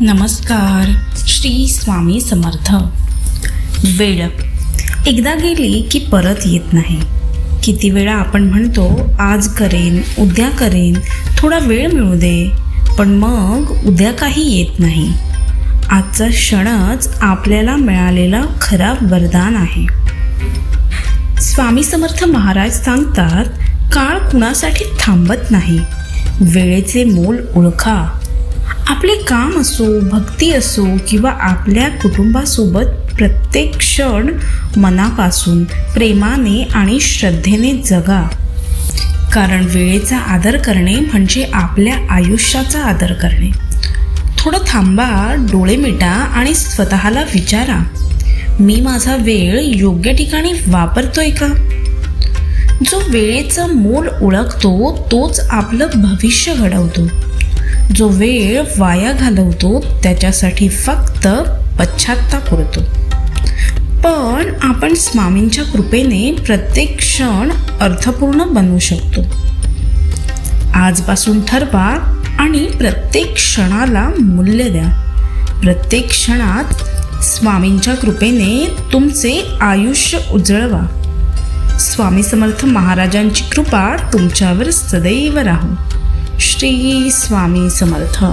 नमस्कार. श्री स्वामी समर्थ. वेळ एकदा गेली की परत येत नाही. किती वेळा आपण म्हणतो आज करेन, उद्या करेन, थोडा वेळ मिळू दे, पण मग उद्या काही येत नाही. आजचा क्षणच आपल्याला मिळालेला खरा वरदान आहे. स्वामी समर्थ महाराज सांगतात, काळ कुणासाठी थांबत नाही. वेळेचे मोल ओळखा. आपले काम असो, भक्ती असो किंवा आपल्या कुटुंबासोबत प्रत्येक क्षण मनापासून प्रेमाने आणि श्रद्धेने जगा. कारण वेळेचा आदर करणे म्हणजे आपल्या आयुष्याचा आदर करणे. थोडं थांबा, डोळे मिटा आणि स्वतःला विचारा, मी माझा वेळ योग्य ठिकाणी वापरतोय का? जो वेळेचं मोल ओळखतो तोच आपलं भविष्य घडवतो. जो वेळ वाया घालवतो त्याच्यासाठी फक्त पश्चात्ताप उरतो. पण आपण स्वामींच्या कृपेने प्रत्येक क्षण अर्थपूर्ण बनवू शकतो. आजपासून ठरवा आणि प्रत्येक क्षणाला मूल्य द्या. प्रत्येक क्षणात स्वामींच्या कृपेने तुमचे आयुष्य उजळवा. स्वामी समर्थ महाराजांची कृपा तुमच्यावर सदैव राहो. श्री स्वामी समर्थ.